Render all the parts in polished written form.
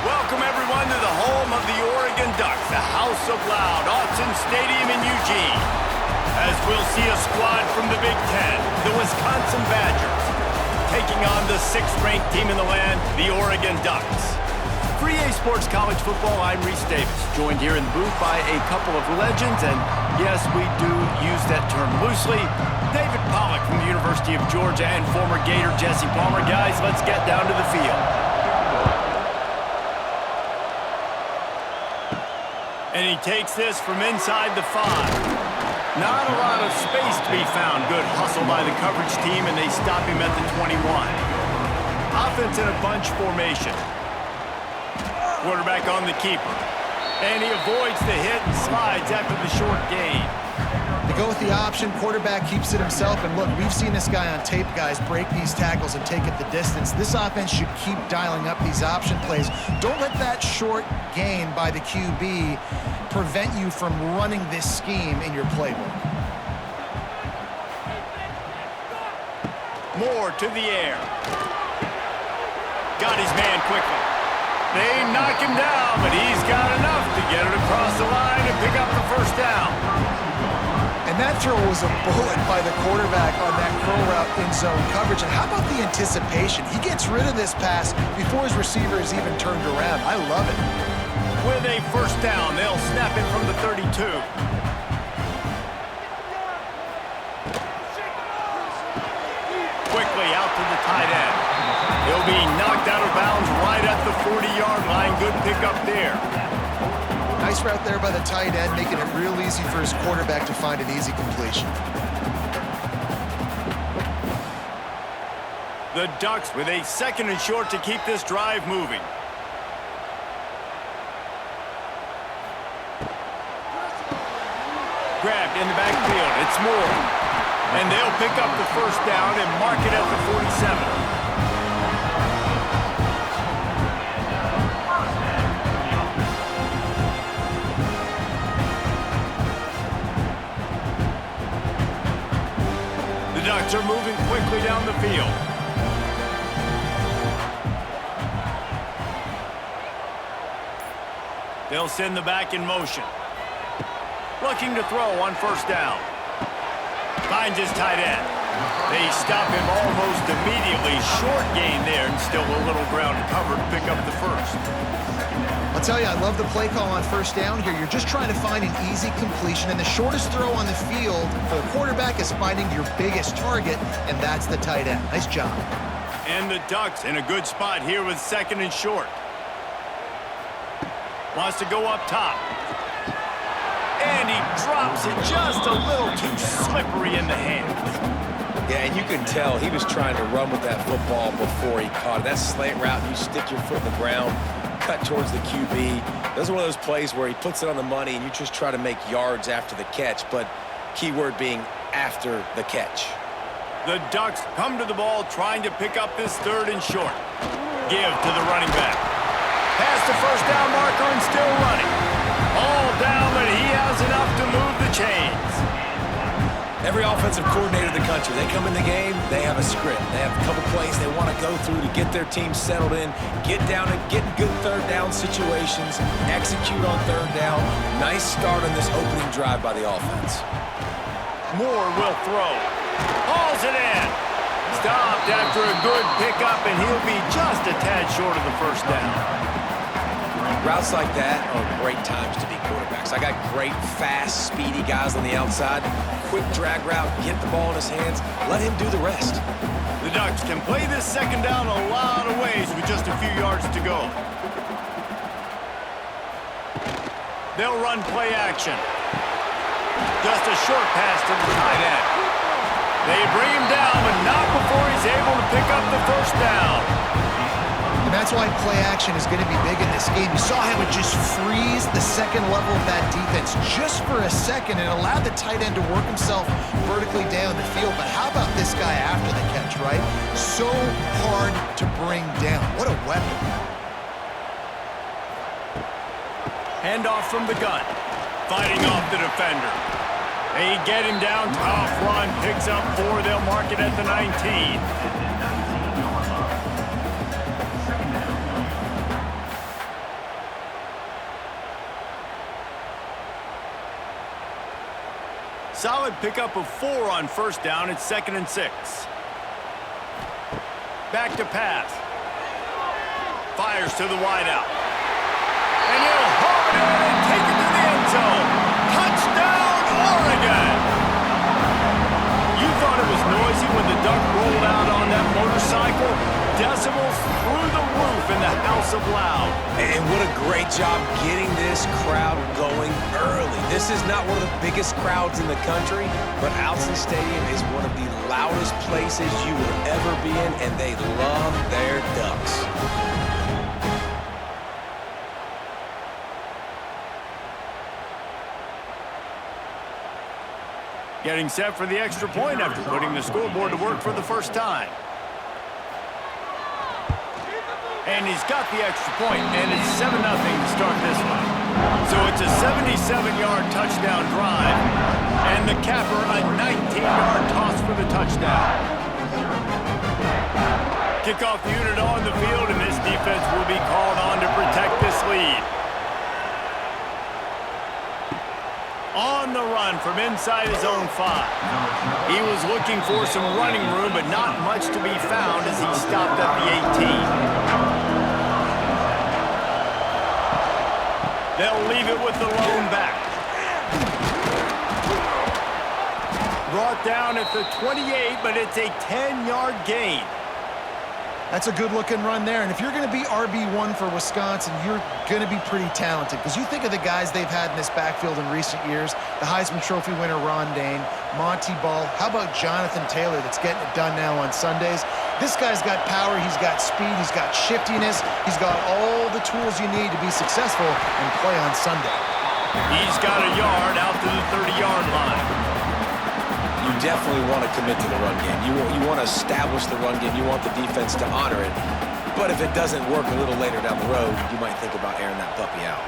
Welcome, everyone, to the home of the Oregon Ducks, the House of Loud, Autzen Stadium in Eugene. As we'll see a squad from the Big Ten, the Wisconsin Badgers, taking on the 6th-ranked team in the land, the Oregon Ducks. For EA Sports College Football, I'm Reese Davis, joined here in the booth by a couple of legends, and yes, we do use that term loosely. David Pollack from the University of Georgia and former Gator Jesse Palmer. Guys, let's get down to the field. And he takes this from inside the 5. Not a lot of space to be found. Good hustle by the coverage team, and they stop him at the 21. Offense in a bunch formation. Quarterback on the keeper. And he avoids the hit and slides after the short gain. They go with the option. Quarterback keeps it himself. And look, we've seen this guy on tape, guys, break these tackles and take it the distance. This offense should keep dialing up these option plays. Don't let that short gain by the QB prevent you from running this scheme in your playbook. Moore to the air. Got his man quickly. They knock him down, but he's got enough to get it across the line and pick up the first down. And that throw was a bullet by the quarterback on that curl route in zone coverage. And how about the anticipation? He gets rid of this pass before his receiver is even turned around. I love it. With a first down, they'll snap it from the 32. Quickly out to the tight end. He'll be knocked out of bounds right at the 40-yard line. Good pickup there. Nice route there by the tight end, making it real easy for his quarterback to find an easy completion. The Ducks with a 2nd and short to keep this drive moving. Grabbed in the backfield. It's Moore. And they'll pick up the first down and mark it at the 47. The Ducks are moving quickly down the field. They'll send the back in motion. Looking to throw on first down. Finds his tight end. They stop him almost immediately. Short gain there, and still a little ground covered to pick up the first. I'll tell you, I love the play call on first down here. You're just trying to find an easy completion, and the shortest throw on the field for the quarterback is finding your biggest target, and that's the tight end. Nice job. And the Ducks in a good spot here with 2nd and short. Wants to go up top. And he drops it just a little too slippery in the hands. Yeah, and you can tell he was trying to run with that football before he caught it. That slant route, you stick your foot in the ground, cut towards the QB. Those are one of those plays where he puts it on the money and you just try to make yards after the catch, but key word being after the catch. The Ducks come to the ball trying to pick up this 3rd and short. Give to the running back. Past the first down marker and still running. All down, but he has enough to move the chains. Every offensive coordinator in the country, they come in the game, they have a script. They have a couple plays they want to go through to get their team settled in, get down and get good 3rd down situations, execute on 3rd down. Nice start on this opening drive by the offense. Moore will throw. Hauls it in. Stopped after a good pickup, and he'll be just a tad short of the first down. Routes like that are great times to be quarterbacks. I got great, fast, speedy guys on the outside. Quick drag route, get the ball in his hands, let him do the rest. The Ducks can play this 2nd down a lot of ways with just a few yards to go. They'll run play action. Just a short pass to the tight end. They bring him down, but not before he's able to pick up the first down. And that's why play action is going to be big in this game. You saw how it just freeze the 2nd level of that defense just for a second and allowed the tight end to work himself vertically down the field. But how about this guy after the catch, right? So hard to bring down. What a weapon. Handoff from the gun. Fighting off the defender. They get him down. Tough run. Picks up 4. They'll mark it at the 19. Solid pickup of 4 on first down. It's 2nd and 6. Back to pass. Fires to the wideout. And he'll haul it in and take it to the end zone. Touchdown, Oregon! You thought it was noisy when the Duck rolled out on that motorcycle? Decibels through the roof in the House of Loud. And what a great job getting this crowd going early. This is not one of the biggest crowds in the country, but Autzen Stadium is one of the loudest places you will ever be in, and they love their Ducks. Getting set for the extra point after putting the scoreboard to work for the first time. And he's got the extra point, and it's 7-0 to start this one. So it's a 77-yard touchdown drive, and the capper a 19-yard toss for the touchdown. Kickoff unit on the field, and this defense will be called on to protect this lead. On the run from inside his own 5. He was looking for some running room, but not much to be found as he stopped at the 18. They'll leave it with the lone back. Brought down at the 28, but it's a 10-yard gain. That's a good-looking run there. And if you're going to be RB1 for Wisconsin, you're going to be pretty talented. Because you think of the guys they've had in this backfield in recent years, the Heisman Trophy winner Ron Dayne, Monty Ball. How about Jonathan Taylor that's getting it done now on Sundays? This guy's got power, he's got speed, he's got shiftiness. He's got all the tools you need to be successful and play on Sunday. He's got a yard out to the 30-yard line. You definitely want to commit to the run game. You want to establish the run game. You want the defense to honor it. But if it doesn't work a little later down the road, you might think about airing that puppy out.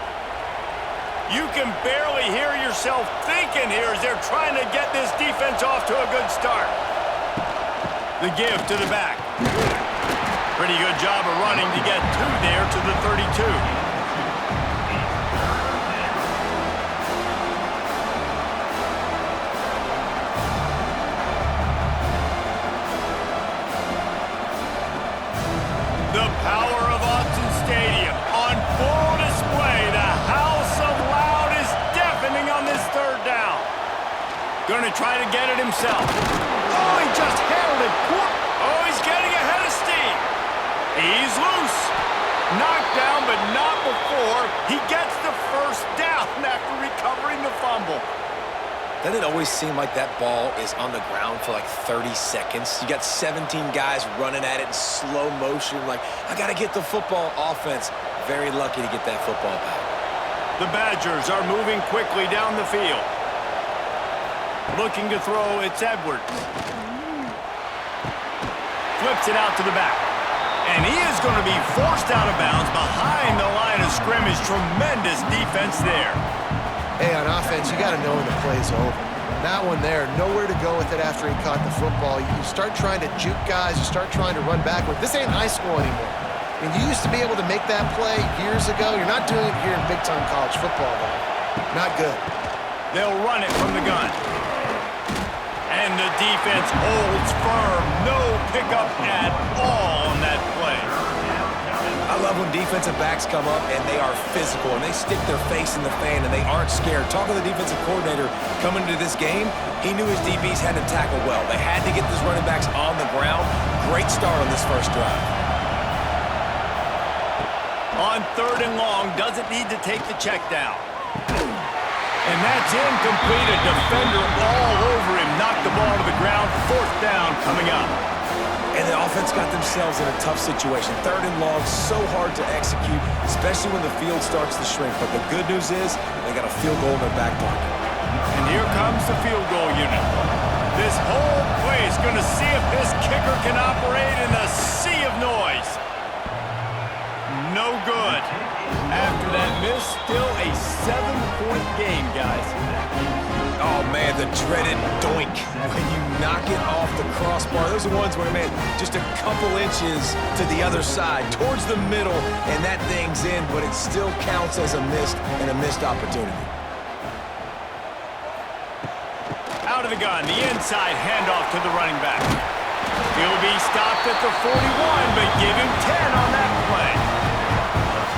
You can barely hear yourself thinking here as they're trying to get this defense off to a good start. The give to the back. Pretty good job of running to get 2 there to the 32. The power of Autzen Stadium on full display. The House of Loud is deafening on this 3rd down. Gonna try to get it himself. Oh, he just handled it. Oh, he's getting ahead of steam. He's loose. Knocked down, but not before he gets the 1st down after recovering the fumble. Doesn't it always seem like that ball is on the ground for like 30 seconds? You got 17 guys running at it in slow motion, like, I got to get the football. Offense, very lucky to get that football back. The Badgers are moving quickly down the field. Looking to throw, it's Edwards. Flips it out to the back. And he is going to be forced out of bounds behind the line of scrimmage. Tremendous defense there. Hey, on offense, you got to know when the play's over. That one there, nowhere to go with it after he caught the football. You start trying to juke guys, you start trying to run backward. This ain't high school anymore. I mean, you used to be able to make that play years ago. You're not doing it here in big-time college football, though. Not good. They'll run it from the gun. And the defense holds firm. No pickup at all on that play. I love when defensive backs come up and they are physical and they stick their face in the fan and they aren't scared. Talking to the defensive coordinator coming into this game, he knew his DBs had to tackle well. They had to get these running backs on the ground. Great start on this 1st drive. On 3rd and long, doesn't need to take the check down. And that's incomplete. A defender all over him. Knocked the ball to the ground. 4th down coming up. And the offense got themselves in a tough situation. 3rd and long, so hard to execute, especially when the field starts to shrink. But the good news is they got a field goal in their back pocket. And here comes the field goal unit. This whole play is going to see if this kicker can operate in a sea of noise. No good. After that miss, still a 7-point game, guys. Oh, man, the dreaded doink. When you knock it off the crossbar, those are ones where, man, just a couple inches to the other side, towards the middle, and that thing's in, but it still counts as a missed opportunity. the gun. The inside handoff to the running back. He'll be stopped at the 41, but give him 10 on that play.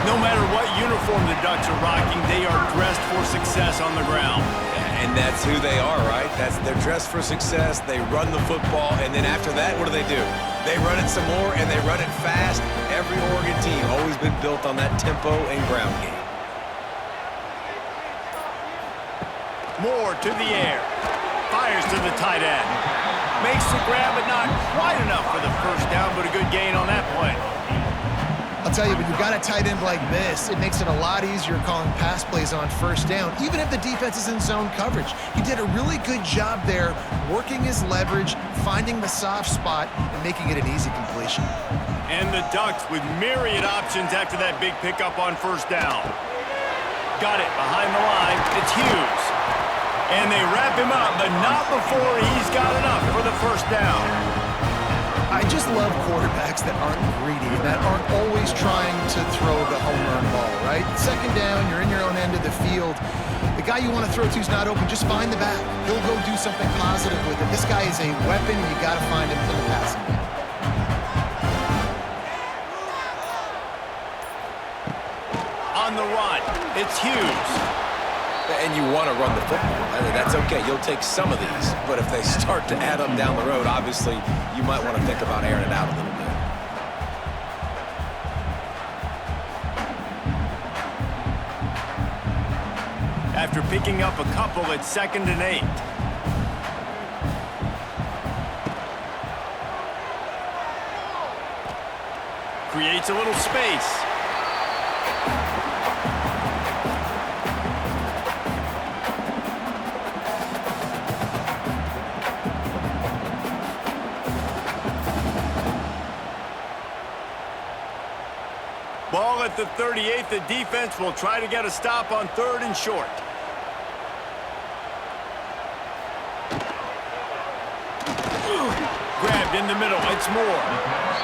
No matter what uniform the Ducks are rocking, they are dressed for success on the ground. And that's who they are, right? They're dressed for success. They run the football, and then after that, what do? They run it some more, and they run it fast. Every Oregon team always been built on that tempo and ground game. Moore to the air. Fires to the tight end. Makes the grab, but not quite enough for the first down, but a good gain on that play. I'll tell you, when you've got a tight end like this, it makes it a lot easier calling pass plays on first down, even if the defense is in zone coverage. He did a really good job there, working his leverage, finding the soft spot, and making it an easy completion. And the Ducks with myriad options after that big pickup on first down. Got it behind the line. It's Hughes. And they wrap him up, but not before he's got enough for the first down. I just love quarterbacks that aren't greedy, that aren't always trying to throw the home run ball, right? Second down, you're in your own end of the field. The guy you want to throw to is not open. Just find the back. He'll go do something positive with it. This guy is a weapon, and you got to find him in the passing game. On the run, it's Hughes. And you want to run the football. I mean, that's okay. You'll take some of these. But if they start to add up down the road, obviously, you might want to think about airing it out a little bit. After picking up a couple, it's 2nd and 8. Creates a little space. Ball at the 38. The defense will try to get a stop on 3rd and short. Grabbed in the middle. It's Moore.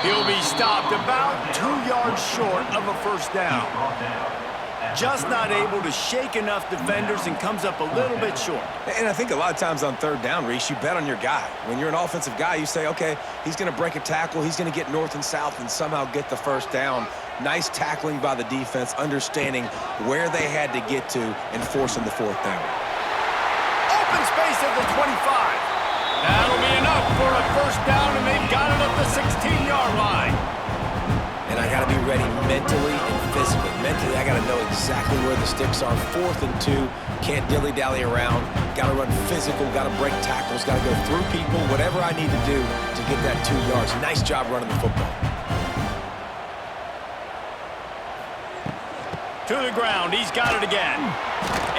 He'll be stopped about 2 yards short of a first down. Just not able to shake enough defenders and comes up a little bit short. And I think a lot of times on 3rd down, Reese, you bet on your guy. When you're an offensive guy, you say, okay, he's going to break a tackle, he's going to get north and south and somehow get the first down. Nice tackling by the defense, understanding where they had to get to and forcing the 4th down. Open space at the 25. That'll be enough for a first down, and they've got it at the 16-yard line. And I got to be ready mentally and physically. Mentally, I got to know exactly where the sticks are. 4th and 2, can't dilly-dally around. Got to run physical, got to break tackles, got to go through people, whatever I need to do to get that 2 yards. Nice job running the football. To the ground, he's got it again.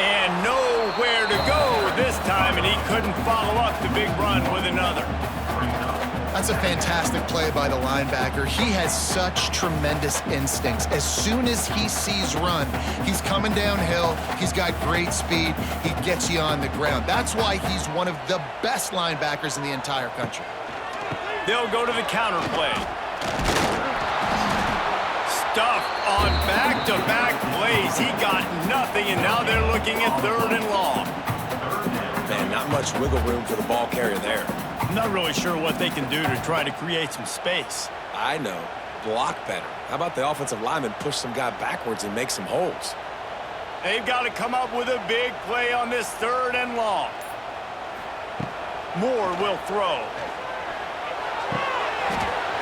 And nowhere to go this time, and he couldn't follow up the big run with another. That's a fantastic play by the linebacker. He has such tremendous instincts. As soon as he sees run, he's coming downhill. He's got great speed. He gets you on the ground. That's why he's one of the best linebackers in the entire country. They'll go to the counter play. Stuffed on back-to-back plays. He got nothing, and now they're looking at 3rd and long. Man, not much wiggle room for the ball carrier there. I'm not really sure what they can do to try to create some space. I know. Block better. How about the offensive lineman push some guy backwards and make some holes? They've got to come up with a big play on this 3rd and long. Moore will throw.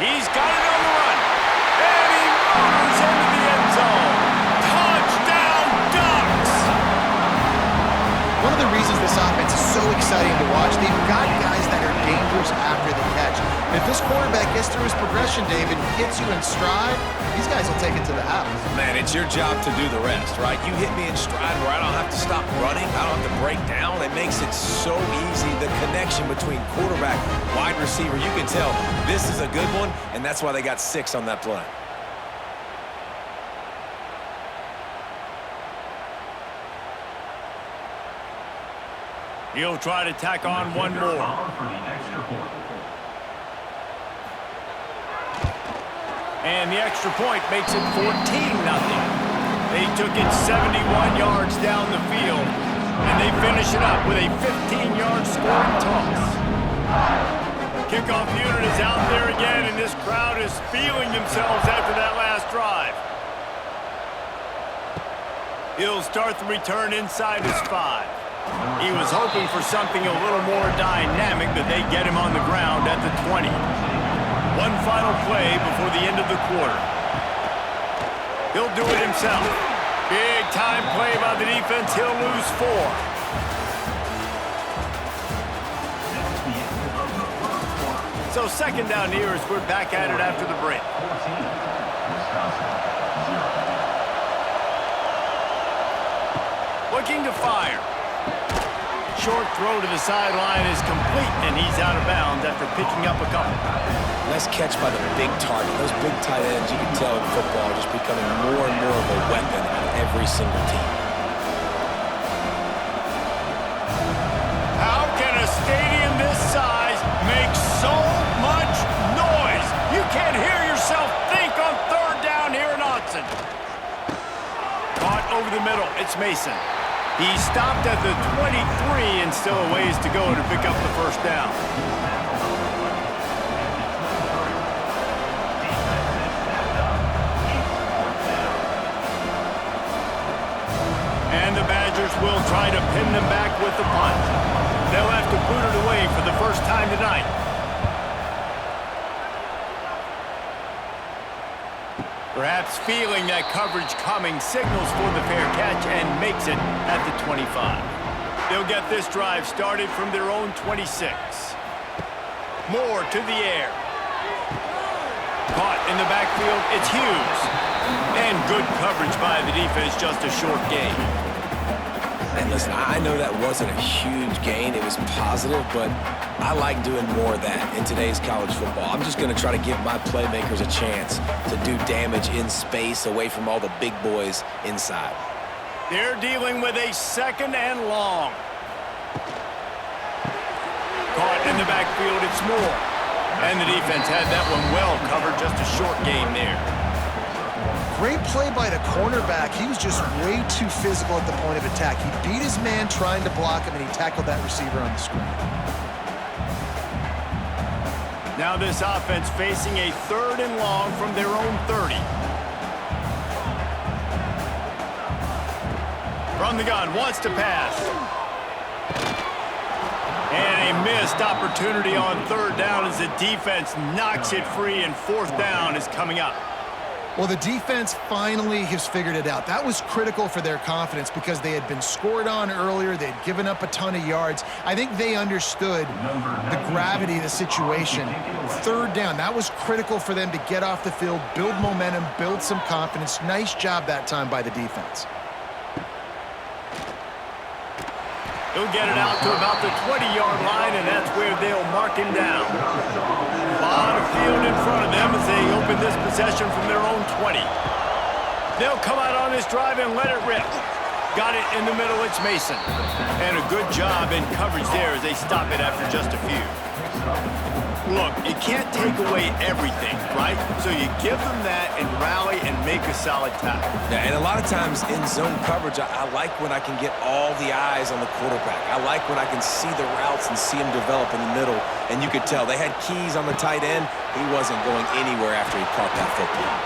He's got it on the run. And he motors into the end zone. Touchdown, Ducks! One of the reasons this offense is so exciting to watch, they've got guys that are dangerous after the catch. And if this quarterback gets through his progression, David, gets you in stride, these guys will take it to the house. Man, it's your job to do the rest, right? You hit me in stride where I don't have to stop running. I don't have to break down. It makes it so easy. The connection between quarterback, wide receiver, you can tell this is a good one, and that's why they got 6 on that play. He'll try to tack on one more. And the extra point makes it 14-0. They took it 71 yards down the field. And they finish it up with a 15-yard scoring toss. Kickoff unit is out there again, and this crowd is feeling themselves after that last drive. He'll start the return inside his 5. He was hoping for something a little more dynamic, but they get him on the ground at the 20. One final play before the end of the quarter. He'll do it himself. Big time play by the defense. He'll lose 4. So second down here as we're back at it after the break. Looking to fire. Short throw to the sideline is complete, and he's out of bounds after picking up a couple. Nice catch by the big target. Those big tight ends, you can tell in football, are just becoming more and more of a weapon on every single team. How can a stadium this size make so much noise? You can't hear yourself think on third down here in Autzen. Caught over the middle. It's Mason. He stopped at the 23 and still a ways to go to pick up the first down. And the Badgers will try to pin them back with the punt. They'll have to boot it away for the first time tonight. Perhaps feeling that coverage coming, signals for the fair catch and makes it at the 25. They'll get this drive started from their own 26. Moore to the air. Caught in the backfield, it's Hughes. And good coverage by the defense, just a short gain. And listen, I know that wasn't a huge gain. It was positive, but I like doing more of that in today's college football. I'm just going to try to give my playmakers a chance to do damage in space away from all the big boys inside. They're dealing with a second and long. Caught in the backfield, it's Moore. And the defense had that one well covered, just a short gain there. Great play by the cornerback. He was just way too physical at the point of attack. He beat his man trying to block him, and he tackled that receiver on the screen. Now this offense facing a third and long from their own 30. From the gun, wants to pass. And a missed opportunity on third down as the defense knocks it free, and fourth down is coming up. Well, the defense finally has figured it out. That was critical for their confidence because they had been scored on earlier. They had given up a ton of yards. I think they understood the gravity of the situation. Third down, that was critical for them to get off the field, build momentum, build some confidence. Nice job that time by the defense. He'll get it out to about the 20-yard line, and that's where they'll mark him down. A lot of field in front of them as they open this possession from their own 20. They'll come out on this drive and let it rip. Got it in the middle, it's Mason. And a good job in coverage there as they stop it after just a few. Look, you can't take away everything, right? So you give them that and rally and make a solid tackle. Yeah, and a lot of times in zone coverage, I like when I can get all the eyes on the quarterback. I like when I can see the routes and see him develop in the middle. And you could tell they had keys on the tight end. He wasn't going anywhere after he caught that football.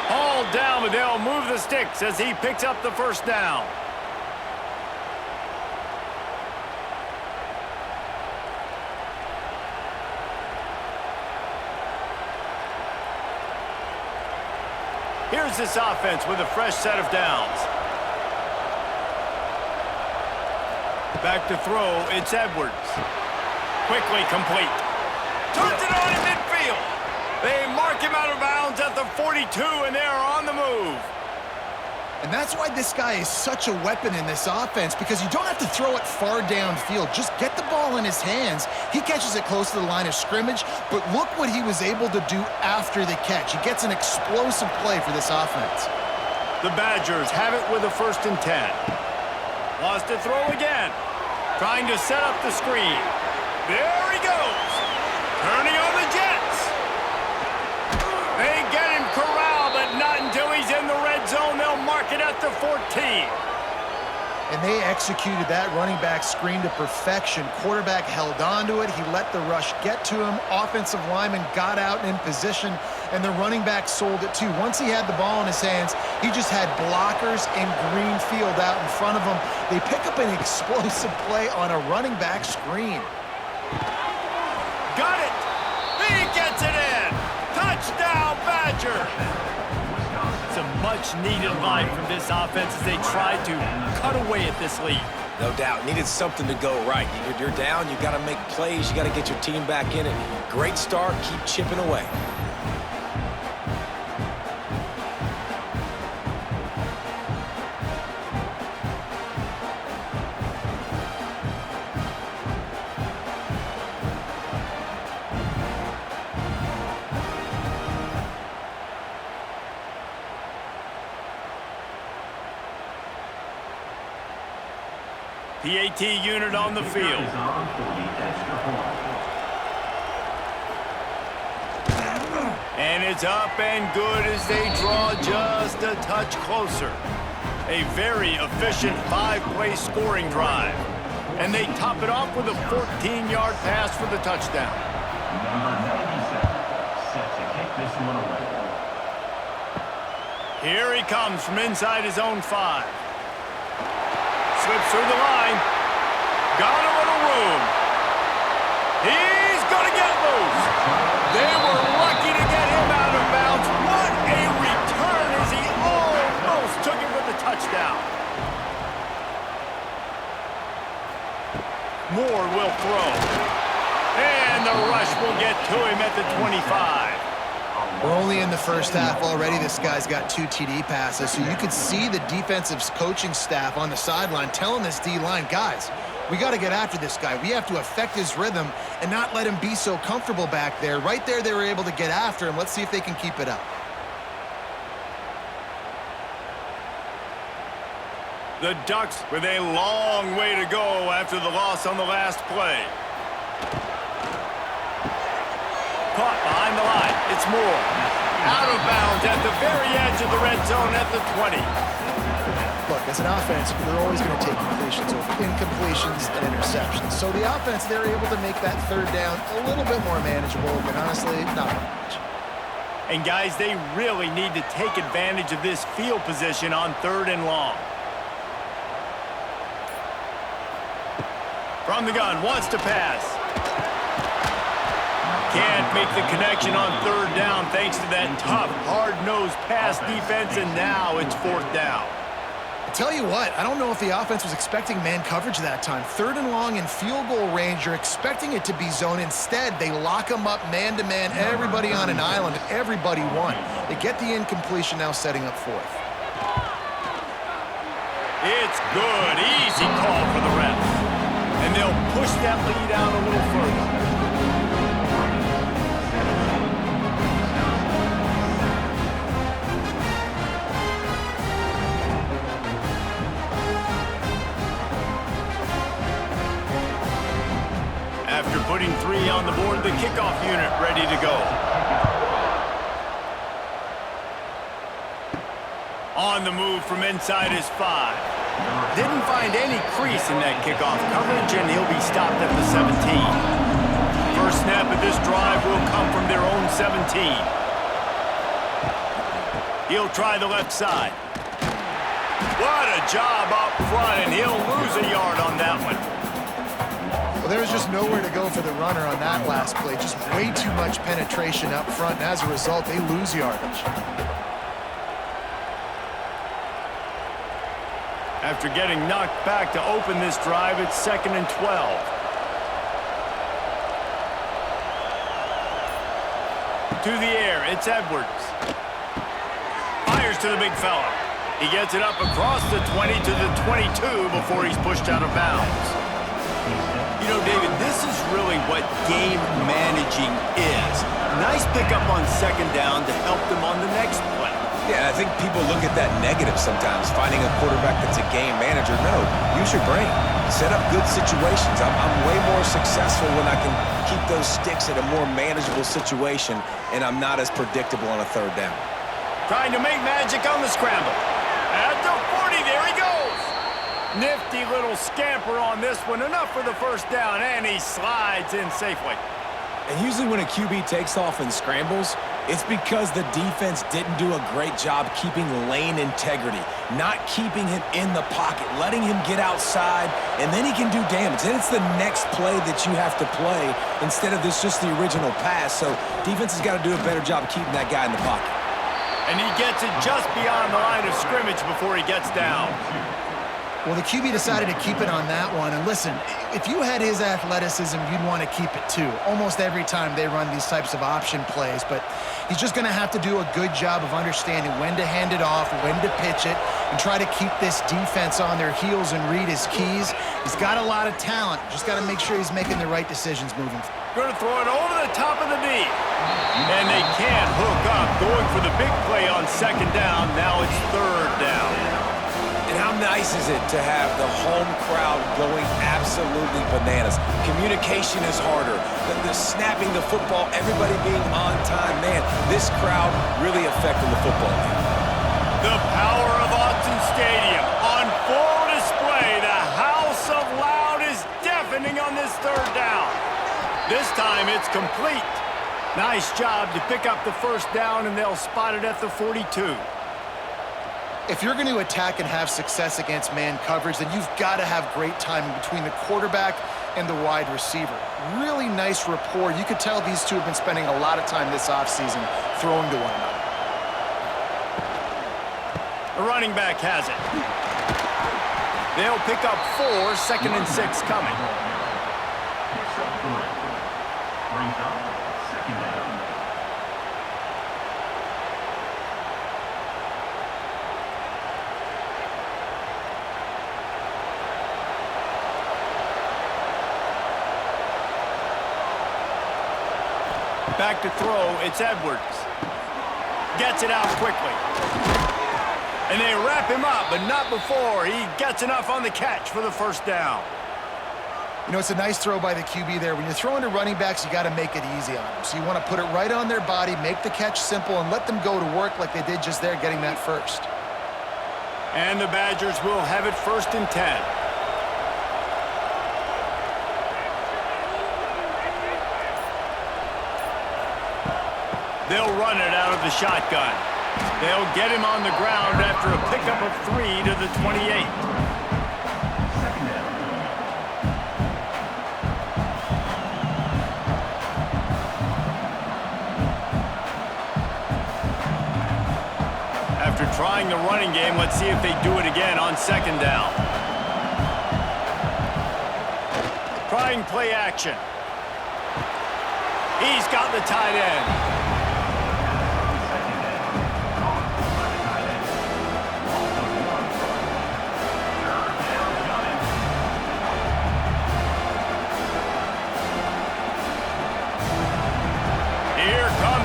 All down, but they'll move the sticks as he picks up the first down. Here's this offense with a fresh set of downs. Back to throw, it's Edwards. Quickly complete. Turns it on in midfield. They mark him out of bounds at the 42, and they're on the move. And that's why this guy is such a weapon in this offense, because you don't have to throw it far downfield. Just get the ball in his hands. He catches it close to the line of scrimmage, but look what he was able to do after the catch. He gets an explosive play for this offense. The Badgers have it with a 1st and 10. Lost to throw again. Trying to set up the screen. There he goes. Turning on the Jets. They get him corralled, but not until he's in the red zone. They'll mark it at the 14. And they executed that running back screen to perfection. Quarterback held on to it. He let the rush get to him. Offensive lineman got out and in position, and the running back sold it too. Once he had the ball in his hands, he just had blockers and green field out in front of him. They pick up an explosive play on a running back screen. Got it! He gets it in! Touchdown, Badger! Some much-needed life from this offense as they tried to cut away at this lead. No doubt. Needed something to go right. You're down. You got to make plays. You got to get your team back in it. Great start. Keep chipping away. PAT unit on the field. And it's up and good as they draw just a touch closer. A very efficient 5-play scoring drive. And they top it off with a 14-yard pass for the touchdown. Here he comes from inside his own 5. Slips through the line. Got a little room. He's going to get loose. They were lucky to get him out of bounds. What a return as he almost took it for the touchdown. Moore will throw. And the rush will get to him at the 25. We're only in the first half already. This guy's got 2 TD passes, so you could see the defensive coaching staff on the sideline telling this D-line, guys, we got to get after this guy. We have to affect his rhythm and not let him be so comfortable back there. Right there, they were able to get after him. Let's see if they can keep it up. The Ducks with a long way to go after the loss on the last play. Caught behind the line. It's Moore. Out of bounds at the very edge of the red zone at the 20. Look, as an offense, they're always going to take completions over incompletions and interceptions. So the offense, they're able to make that third down a little bit more manageable, but honestly, not much. And guys, they really need to take advantage of this field position on 3rd and long. From the gun, wants to pass. Can't make the connection on 3rd down thanks to that tough, hard-nosed pass defense, and now it's 4th down. I tell you what, I don't know if the offense was expecting man coverage that time. 3rd and long in field goal range, you're expecting it to be zone. Instead, they lock them up man-to-man, everybody on an island, and everybody won. They get the incompletion, now setting up 4th. It's good. Easy call for the refs. And they'll push that lead out a little further. After putting 3 on the board, the kickoff unit ready to go. On the move from inside his 5. Didn't find any crease in that kickoff coverage, and he'll be stopped at the 17. First snap of this drive will come from their own 17. He'll try the left side. What a job up front, and he'll lose a yard on that one. Well, there was just nowhere to go for the runner on that last play. Just way too much penetration up front, and as a result, they lose yardage. After getting knocked back to open this drive, it's 2nd and 12. To the air, it's Edwards. Fires to the big fella. He gets it up across the 20 to the 22 before he's pushed out of bounds. You know, David, this is really what game managing is. Nice pickup on 2nd down to help them on the next play. Yeah, I think people look at that negative sometimes, finding a quarterback that's a game manager. No, use your brain. Set up good situations. I'm way more successful when I can keep those sticks in a more manageable situation, and I'm not as predictable on a 3rd down. Trying to make magic on the scramble. At the 40, there he goes. Nifty little scamper on this one. Enough for the first down, and he slides in safely. And usually when a QB takes off and scrambles, it's because the defense didn't do a great job keeping lane integrity, not keeping him in the pocket, letting him get outside, and then he can do damage. Then it's the next play that you have to play instead of this just the original pass. So defense has got to do a better job of keeping that guy in the pocket. And he gets it just beyond the line of scrimmage before he gets down. Well, the QB decided to keep it on that one. And listen, if you had his athleticism, you'd want to keep it too. Almost every time they run these types of option plays. But he's just going to have to do a good job of understanding when to hand it off, when to pitch it, and try to keep this defense on their heels and read his keys. He's got a lot of talent. Just got to make sure he's making the right decisions moving forward. Going to throw it over the top of the knee. And they can't hook up. Going for the big play on second down. Now it's third down. And how nice is it to have the home crowd going absolutely bananas? Communication is harder. The snapping the football, everybody being on time. Man, this crowd really affecting the football game. The power of Autzen Stadium on full display. The house of loud is deafening on this third down. This time it's complete. Nice job to pick up the first down, and they'll spot it at the 42. If you're going to attack and have success against man coverage, then you've got to have great timing between the quarterback and the wide receiver. Really nice rapport. You could tell these two have been spending a lot of time this offseason throwing to one another. The running back has it. They'll pick up 4, 2nd and 6 coming. Back to throw, it's Edwards. Gets it out quickly. And they wrap him up, but not before he gets enough on the catch for the first down. You know, it's a nice throw by the QB there. When you're throwing to running backs, you got to make it easy on them. So you want to put it right on their body, make the catch simple, and let them go to work like they did just there, getting that first. And the Badgers will have it 1st and 10. They'll run it out of the shotgun. They'll get him on the ground after a pickup of 3 to the 28. After trying the running game, let's see if they do it again on second down. Trying play action. He's got the tight end.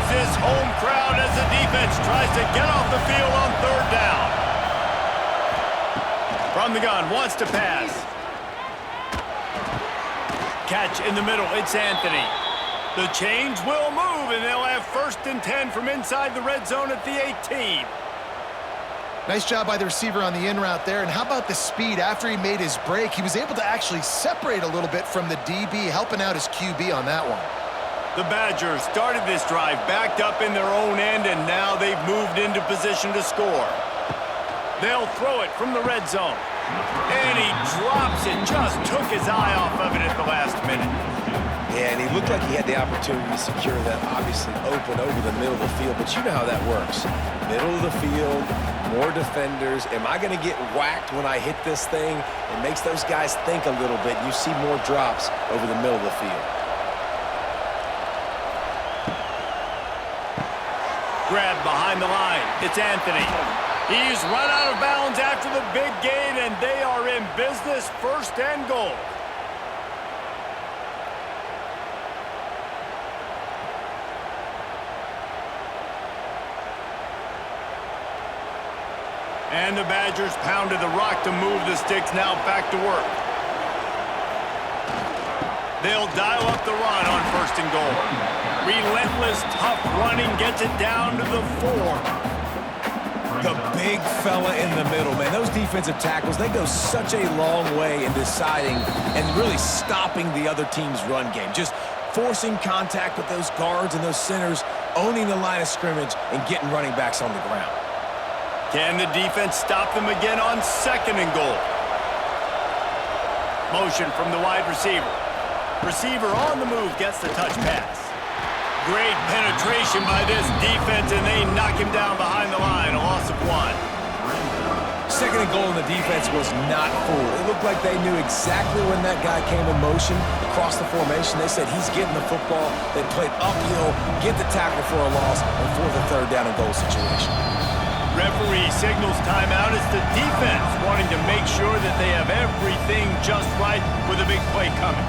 This home crowd as the defense tries to get off the field on third down. From the gun, wants to pass. Catch in the middle, it's Anthony. The chains will move, and they'll have 1st and 10 from inside the red zone at the 18. Nice job by the receiver on the in route there. And how about the speed? After he made his break, he was able to actually separate a little bit from the DB, helping out his QB on that one. The Badgers started this drive backed up in their own end, and now they've moved into position to score. They'll throw it from the red zone. And he drops it, just took his eye off of it at the last minute. Yeah, and he looked like he had the opportunity to secure that, obviously open over the middle of the field, but you know how that works. Middle of the field, more defenders. Am I going to get whacked when I hit this thing? It makes those guys think a little bit. You see more drops over the middle of the field. Grab behind the line. It's Anthony. He's run out of bounds after the big gain, and they are in business, 1st and goal. And the Badgers pounded the rock to move the sticks, now back to work. They'll dial up the run on 1st and goal. Relentless, tough running gets it down to the 4. The big fella in the middle, man. Those defensive tackles, they go such a long way in deciding and really stopping the other team's run game. Just forcing contact with those guards and those centers, owning the line of scrimmage, and getting running backs on the ground. Can the defense stop them again on 2nd and goal? Motion from the wide receiver. Receiver on the move gets the touch pass. Great penetration by this defense, and they knock him down behind the line, a loss of 1. 2nd and goal, and the defense was not fooled. It looked like they knew exactly when that guy came in motion across the formation. They said he's getting the football. They played uphill, get the tackle for a loss, and for the 3rd down and goal situation. Referee signals timeout. It's the defense wanting to make sure that they have everything just right with a big play coming.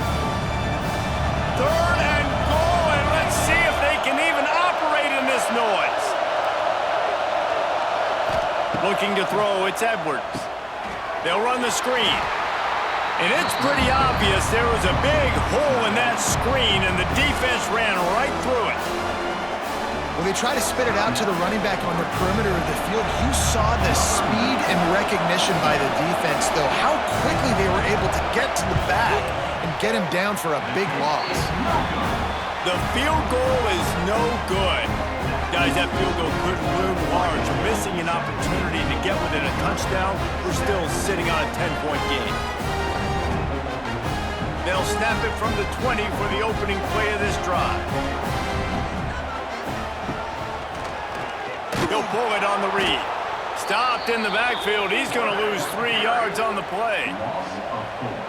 3rd and goal, and let's see if they can even operate in this noise. Looking to throw, it's Edwards. They'll run the screen. And it's pretty obvious there was a big hole in that screen, and the defense ran right through it. When they try to spit it out to the running back on the perimeter of the field, you saw the speed and recognition by the defense, though, how quickly they were able to get to the back and get him down for a big loss. The field goal is no good. Guys, that field goal could loom large. Missing an opportunity to get within a touchdown, we're still sitting on a 10-point game. They'll snap it from the 20 for the opening play of this drive. He'll pull it on the read. Stopped in the backfield. He's going to lose 3 yards on the play.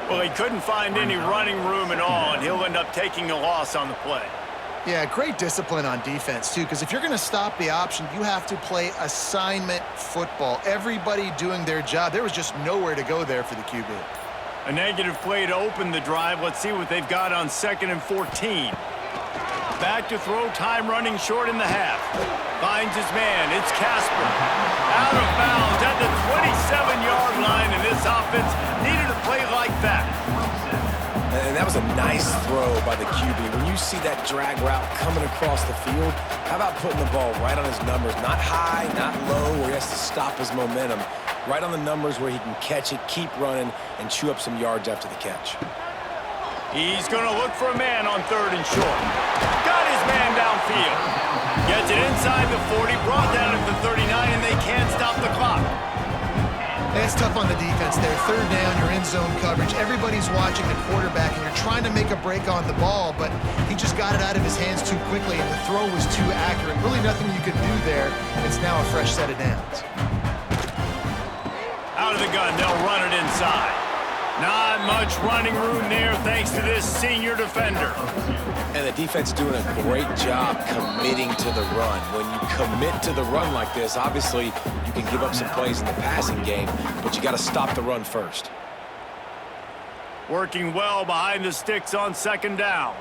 Well, he couldn't find any running room at all, and he'll end up taking a loss on the play. Yeah, great discipline on defense, too, because if you're going to stop the option, you have to play assignment football. Everybody doing their job. There was just nowhere to go there for the QB. A negative play to open the drive. Let's see what they've got on 2nd and 14. Back to throw, time running short in the half. Finds his man, it's Casper. Out of bounds at the 27-yard line, and this offense needed a play like that. And that was a nice throw by the QB. When you see that drag route coming across the field, how about putting the ball right on his numbers? Not high, not low, where he has to stop his momentum. Right on the numbers where he can catch it, keep running, and chew up some yards after the catch. He's going to look for a man on 3rd and short. Got his man downfield. Gets it inside the 40, brought down at the 39, and they can't stop the clock. It's tough on the defense there. 3rd down, you're in zone coverage. Everybody's watching the quarterback, and you're trying to make a break on the ball, but he just got it out of his hands too quickly, and the throw was too accurate. Really nothing you could do there. It's now a fresh set of downs. Out of the gun, they'll run it inside. Not much running room there thanks to this senior defender. And the defense doing a great job committing to the run. When you commit to the run like this, obviously you can give up some plays in the passing game, but you got to stop the run first. Working well behind the sticks on 2nd down.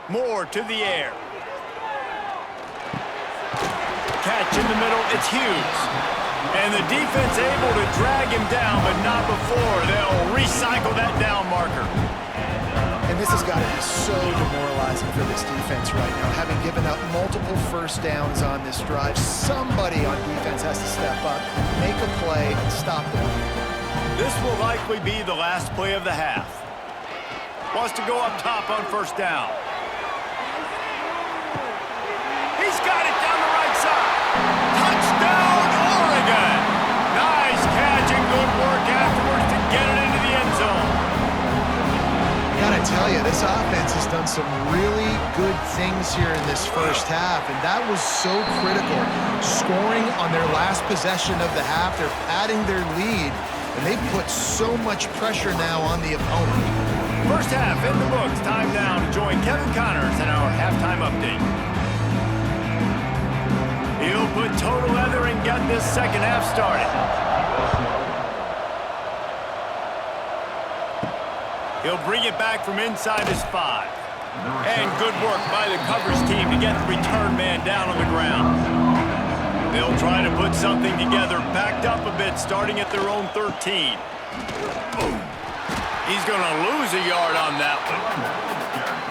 Moore to the air. Catch in the middle, it's Hughes. And the defense able to drag him down, but not before. They'll recycle that down marker. And this has got to be so demoralizing for this defense right now. Having given up multiple 1st downs on this drive, somebody on defense has to step up, make a play, and stop the run. This will likely be the last play of the half. Wants to go up top on 1st down. He's got it down the right side. Touchdown, Oregon! Nice catch and good work afterwards to get it into the end zone. Gotta tell you, this offense has done some really good things here in this 1st half, and that was so critical. Scoring on their last possession of the half, they're padding their lead, and they put so much pressure now on the opponent. 1st half in the books. Time now to join Kevin Connors in our halftime update. He'll put total leather and get this 2nd half started. He'll bring it back from inside his 5. And good work by the coverage team to get the return man down on the ground. They'll try to put something together, backed up a bit, starting at their own 13. Boom. He's going to lose a yard on that one.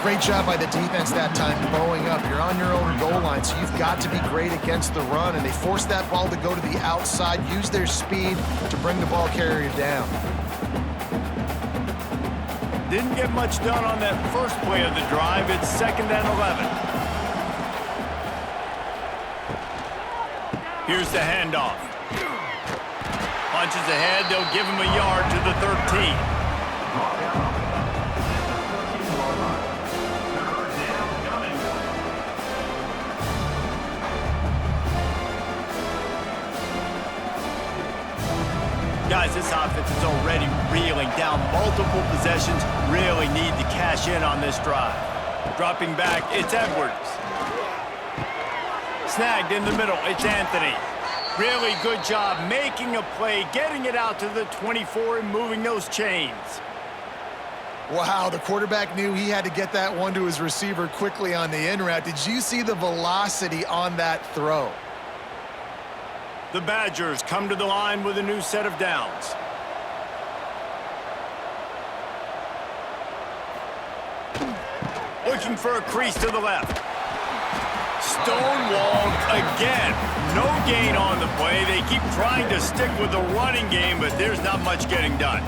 Great job by the defense that time, bowing up. You're on your own goal line, so you've got to be great against the run, and they forced that ball to go to the outside, use their speed to bring the ball carrier down. Didn't get much done on that first play of the drive. It's 2nd and 11. Here's the handoff. Punches ahead. They'll give him a yard to the 13. Guys, this offense is already reeling down multiple possessions. Really need to cash in on this drive. Dropping back, it's Edwards. Snagged in the middle, it's Anthony. Really good job making a play, getting it out to the 24 and moving those chains. Wow, the quarterback knew he had to get that one to his receiver quickly on the in route. Did you see the velocity on that throw? The Badgers come to the line with a new set of downs. Looking for a crease to the left. Stonewalled again. No gain on the play. They keep trying to stick with the running game, but there's not much getting done.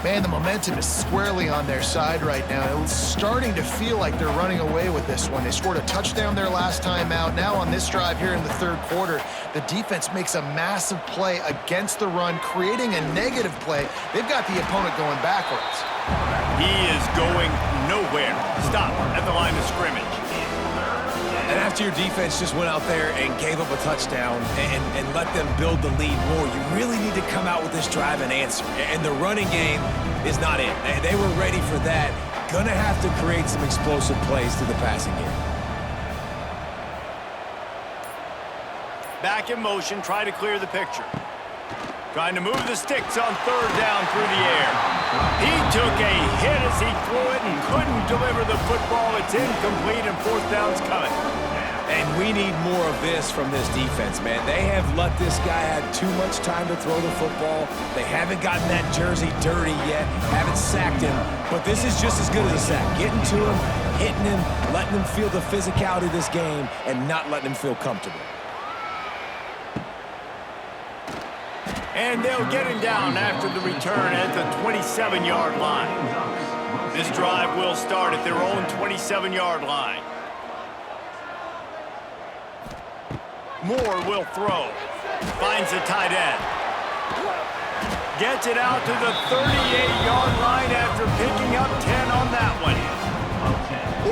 Man, the momentum is squarely on their side right now. It's starting to feel like they're running away with this one. They scored a touchdown their last time out. Now on this drive here in the third quarter, the defense makes a massive play against the run, creating a negative play. They've got the opponent going backwards. He is going nowhere. Stop at the line of scrimmage. And after your defense just went out there and gave up a touchdown and let them build the lead more, you really need to come out with this drive and answer. And the running game is not it. They were ready for that. Gonna have to create some explosive plays through the passing game. Back in motion, try to clear the picture. Trying to move the sticks on 3rd down through the air. He took a hit as he threw it and couldn't deliver the football. It's incomplete and 4th down's coming. And we need more of this from this defense, man. They have let this guy have too much time to throw the football. They haven't gotten that jersey dirty yet, haven't sacked him. But this is just as good as a sack. Getting to him, hitting him, letting him feel the physicality of this game, and not letting him feel comfortable. And they'll get him down after the return at the 27-yard line. This drive will start at their own 27-yard line. Moore will throw. Finds the tight end. Gets it out to the 38-yard line after picking up 10 on that one.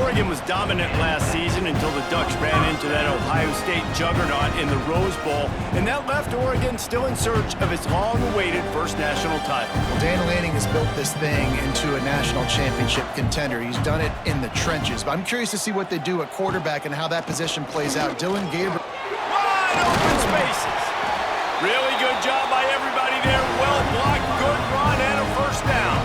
Oregon was dominant last season until the Ducks ran into that Ohio State juggernaut in the Rose Bowl, and that left Oregon still in search of its long-awaited first national title. Well, Dan Lanning has built this thing into a national championship contender. He's done it in the trenches, but I'm curious to see what they do at quarterback and how that position plays out. Dylan Gabriel. Wide open spaces. Really good job by everybody there. Well blocked, good run, and a first down.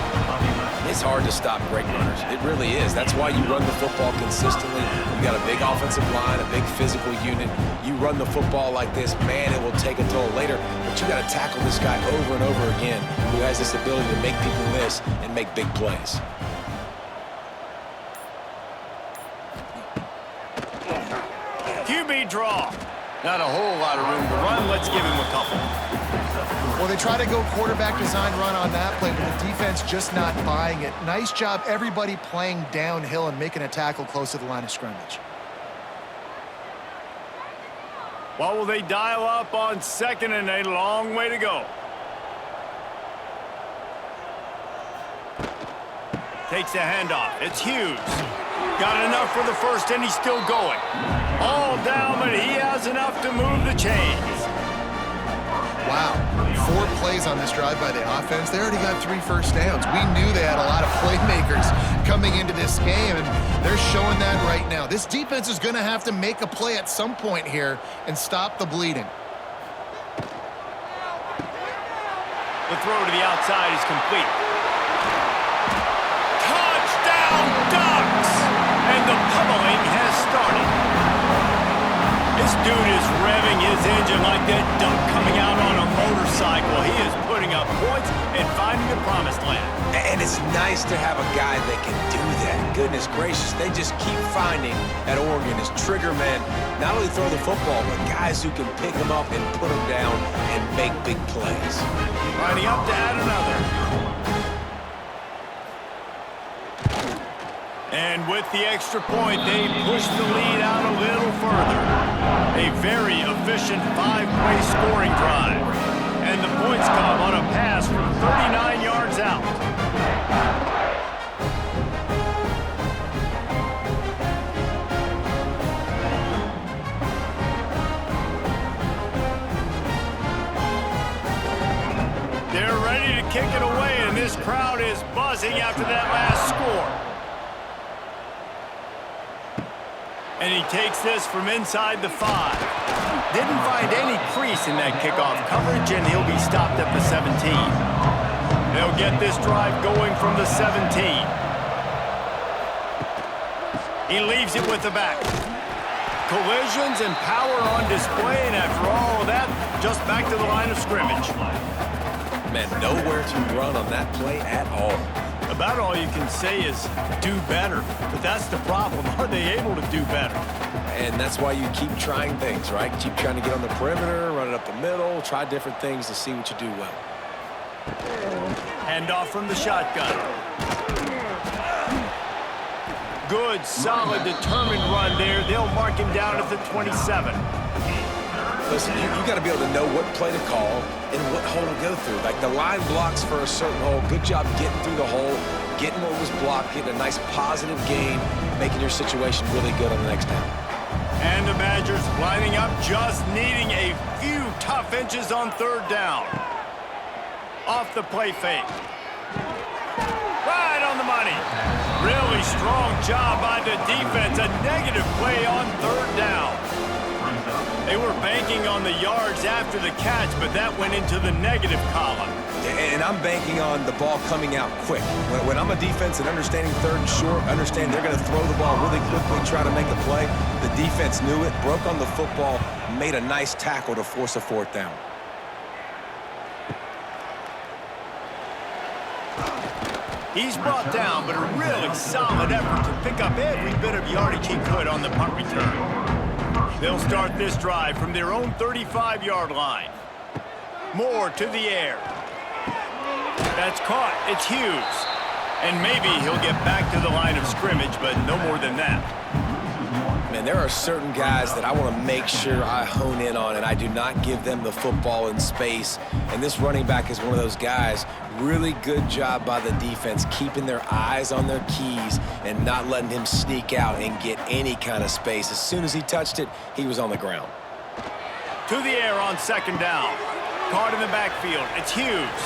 It's hard to stop great runners. It really is. That's why you run the football consistently. You got a big offensive line, a big physical unit. You run the football like this, man, it will take a toll later. But you got to tackle this guy over and over again who has this ability to make people miss and make big plays. QB draw. Not a whole lot of room to run. Let's give him a couple. Well, they try to go quarterback design run on that play, but the defense just not buying it. Nice job, everybody playing downhill and making a tackle close to the line of scrimmage. What will they dial up on 2nd and a long way to go? Takes the handoff. It's Hughes. Got enough for the first, and he's still going. All down, but he has enough to move the chains. Wow, 4 plays on this drive by the offense. They already got 3 first downs. We knew they had a lot of playmakers coming into this game, and they're showing that right now. This defense is going to have to make a play at some point here and stop the bleeding. The throw to the outside is complete. Touchdown, Ducks! And the pummeling has started. This dude is revving his engine like that duck coming out on a motorcycle. He is putting up points and finding the promised land. And it's nice to have a guy that can do that. Goodness gracious, they just keep finding at Oregon as trigger men, not only throw the football, but guys who can pick them up and put them down and make big plays. Lining up to add another. And with the extra point, they push the lead out a little further. A very efficient 5-play scoring drive. And the points come on a pass from 39 yards out. They're ready to kick it away, and this crowd is buzzing after that last score. And he takes this from inside the 5. Didn't find any crease in that kickoff coverage, and he'll be stopped at the 17. They'll get this drive going from the 17. He leaves it with the back. Collisions and power on display, and after all of that, just back to the line of scrimmage. Man, nowhere to run on that play at all. About all you can say is do better. But that's the problem. Are they able to do better? And that's why you keep trying things, right? Keep trying to get on the perimeter, run it up the middle, try different things to see what you do well. Handoff from the shotgun. Good, solid, determined run there. They'll mark him down at the 27. Listen, you got to be able to know what play to call and what hole to go through. Like the line blocks for a certain hole. Good job getting through the hole, getting what was blocked, getting a nice positive gain, making your situation really good on the next down. And the Badgers lining up, just needing a few tough inches on 3rd down. Off the play fake. Right on the money. Really strong job by the defense. A negative play on 3rd down. They were banking on the yards after the catch, but that went into the negative column. And I'm banking on the ball coming out quick. When I'm a defense and understanding 3rd and short, understand they're going to throw the ball really quickly, try to make a play. The defense knew it, broke on the football, made a nice tackle to force a 4th down. He's brought down, but a really solid effort to pick up every bit of yardage he could on the punt return. They'll start this drive from their own 35-yard line. Moore to the air. That's caught. It's Hughes. And maybe he'll get back to the line of scrimmage, but no more than that. Man, there are certain guys that I want to make sure I hone in on, and I do not give them the football in space. And this running back is one of those guys. Really good job by the defense, keeping their eyes on their keys and not letting him sneak out and get any kind of space. As soon as he touched it, he was on the ground. To the air on 2nd down. Caught in the backfield. It's Hughes.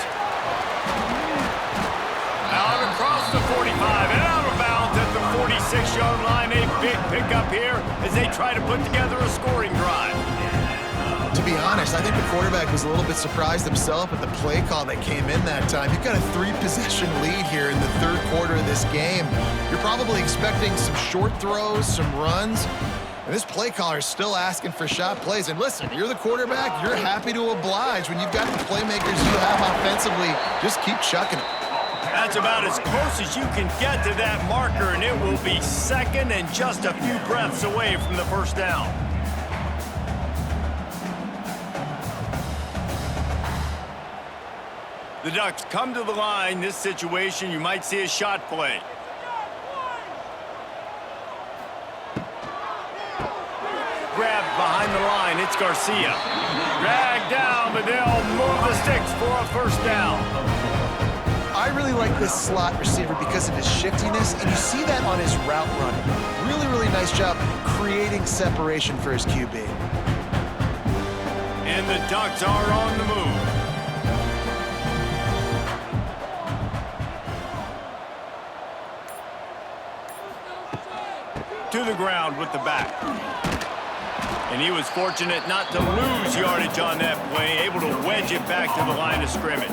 Out across the 45 and out of bounds at the 46-yard line. A big pickup here as they try to put together a scoring drive. To be honest, I think the quarterback was a little bit surprised himself at the play call that came in that time. You've got a 3-possession lead here in the 3rd quarter of this game. You're probably expecting some short throws, some runs. And this play caller is still asking for shot plays. And listen, you're the quarterback. You're happy to oblige. When you've got the playmakers you have offensively, just keep chucking it. That's about as close as you can get to that marker, and it will be 2nd and just a few breaths away from the 1st down. The Ducks come to the line. This situation, you might see a shot play. Grabbed behind the line. It's Garcia. Dragged down, but they'll move the sticks for a 1st down. I really like this slot receiver because of his shiftiness, and you see that on his route running. Really, really nice job creating separation for his QB. And the Ducks are on the move. To the ground with the back. And he was fortunate not to lose yardage on that play, able to wedge it back to the line of scrimmage.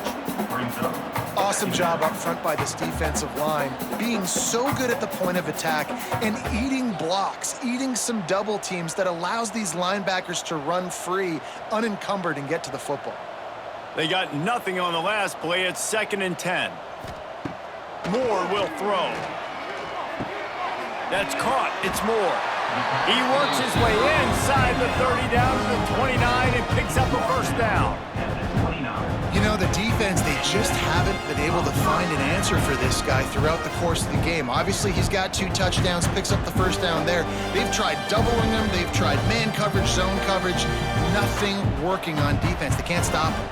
Awesome job up front by this defensive line, being so good at the point of attack and eating blocks, eating some double teams that allows these linebackers to run free, unencumbered, and get to the football. They got nothing on the last play. It's 2nd and 10. Moore will throw. That's caught. It's Moore. He works his way inside the 30 down to the 29 and picks up a first down. You know, the defense, they just haven't been able to find an answer for this guy throughout the course of the game. Obviously, he's got 2 touchdowns, picks up the first down there. They've tried doubling him. They've tried man coverage, zone coverage. Nothing working on defense. They can't stop him.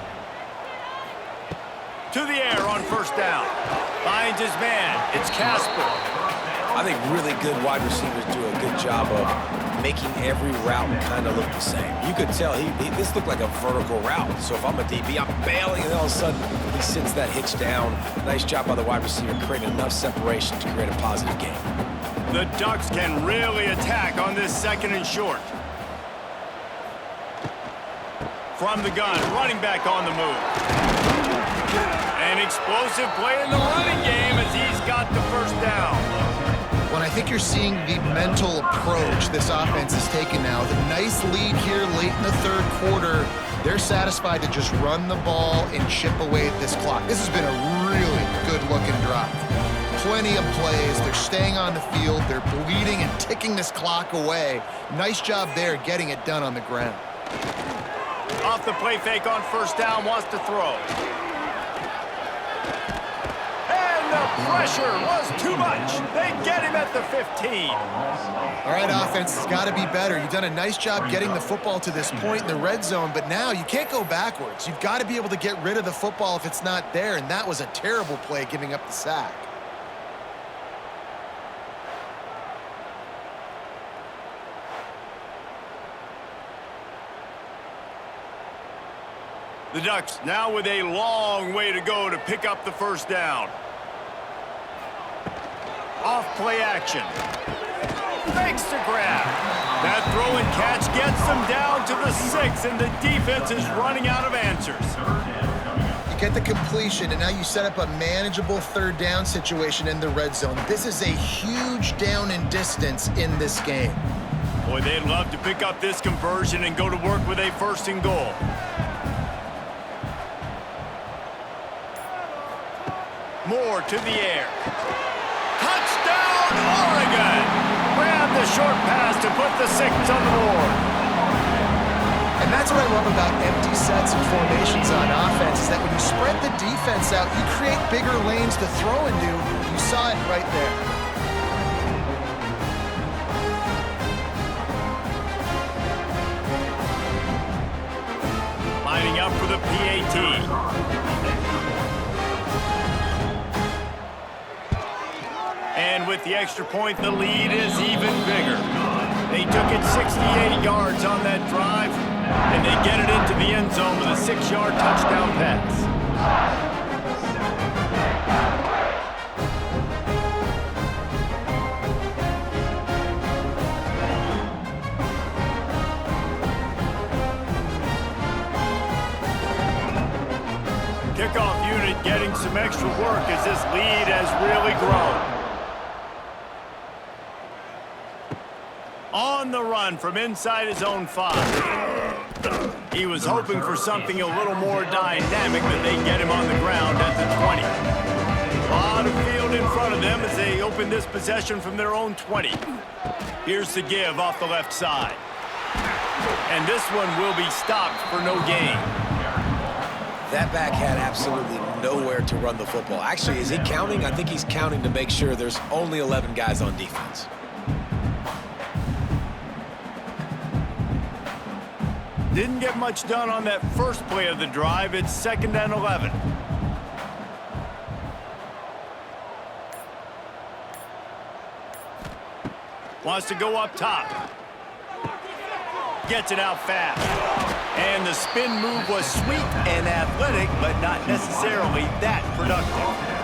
To the air on first down. Finds his man. It's Casper. I think really good wide receivers do a good job of making every route kind of look the same. You could tell this looked like a vertical route. So if I'm a DB, I'm bailing, and all of a sudden he sits that hitch down. Nice job by the wide receiver, creating enough separation to create a positive gain. The Ducks can really attack on this 2nd and short. From the gun, running back on the move. An explosive play in the running game as he's got the first down. When I think you're seeing the mental approach this offense is taking now, the nice lead here late in the 3rd quarter, they're satisfied to just run the ball and chip away at this clock. This has been a really good-looking drive. Plenty of plays. They're staying on the field. They're bleeding and ticking this clock away. Nice job there getting it done on the ground. Off the play fake on first down, wants to throw. The pressure was too much. They get him at the 15. All right, offense has got to be better. You've done a nice job getting the football to this point in the red zone, but now you can't go backwards. You've got to be able to get rid of the football if it's not there, and that was a terrible play giving up the sack. The Ducks now with a long way to go to pick up the first down. Off play action. Fakes to grab. That throw and catch gets them down to the 6, and the defense is running out of answers. You get the completion, and now you set up a manageable 3rd down situation in the red zone. This is a huge down in distance in this game. Boy, they'd love to pick up this conversion and go to work with a 1st and goal. Moore to the air. Touchdown, Oregon! Grab the short pass to put the 6 on the board. And that's what I love about empty sets and formations on offense, is that when you spread the defense out, you create bigger lanes to throw into. You saw it right there. Lining up for the PAT. And with the extra point, the lead is even bigger. They took it 68 yards on that drive, and they get it into the end zone with a 6-yard touchdown pass. Kickoff unit getting some extra work as this lead has really grown. On the run from inside his own 5. He was hoping for something a little more dynamic, but they get him on the ground at the 20. A lot of field in front of them as they open this possession from their own 20. Here's the give off the left side. And this one will be stopped for no gain. That back had absolutely nowhere to run the football. Actually, is he counting? I think he's counting to make sure there's only 11 guys on defense. Didn't get much done on that first play of the drive. It's 2nd and 11. Wants to go up top. Gets it out fast. And the spin move was sweet and athletic, but not necessarily that productive.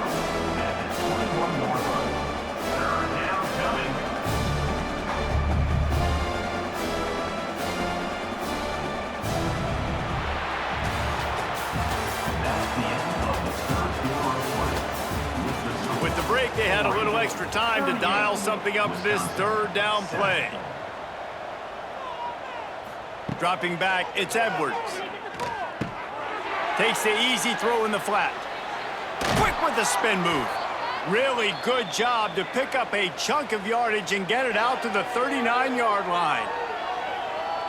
little extra time to dial something up for this third down play. Dropping back, it's Edwards. Takes the easy throw in the flat. Quick with the spin move. Really good job to pick up a chunk of yardage and get it out to the 39-yard line.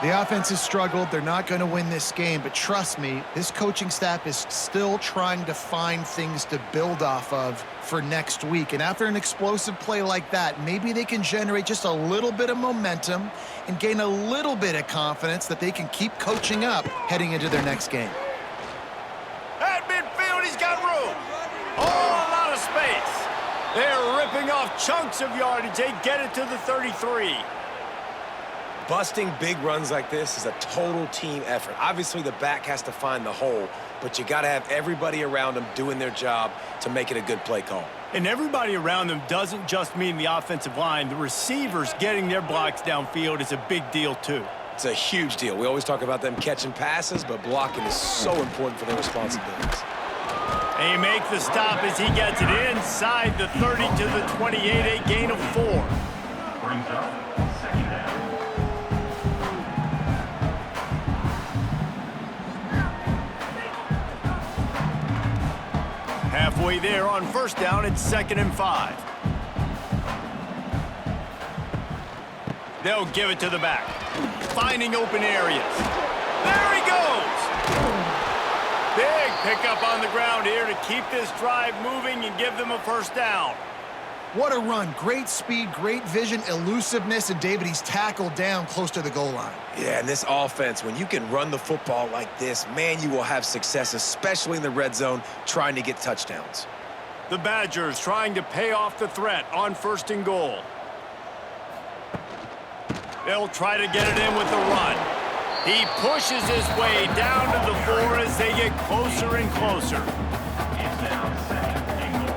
The offense has struggled. They're not going to win this game, but trust me, this coaching staff is still trying to find things to build off of for next week. And after an explosive play like that, maybe they can generate just a little bit of momentum and gain a little bit of confidence that they can keep coaching up heading into their next game. At midfield, he's got room. Oh, a lot of space. They're ripping off chunks of yardage. They get it to the 33. Busting big runs like this is a total team effort. Obviously, the back has to find the hole, but you got to have everybody around them doing their job to make it a good play call. And everybody around them doesn't just mean the offensive line. The receivers getting their blocks downfield is a big deal, too. It's a huge deal. We always talk about them catching passes, but blocking is so important for their responsibilities. They make the stop as he gets it inside the 30 to the 28, a gain of 4. Brings up second down. Halfway there on first down, it's 2nd and 5. They'll give it to the back. Finding open areas. There he goes! Big pickup on the ground here to keep this drive moving and give them a first down. What a run. Great speed, great vision, elusiveness, and David, he's tackled down close to the goal line. Yeah, and this offense, when you can run the football like this, man, you will have success, especially in the red zone, trying to get touchdowns. The Badgers trying to pay off the threat on 1st and goal. They'll try to get it in with the run. He pushes his way down to the 4 as they get closer and closer. It's now 2nd and goal.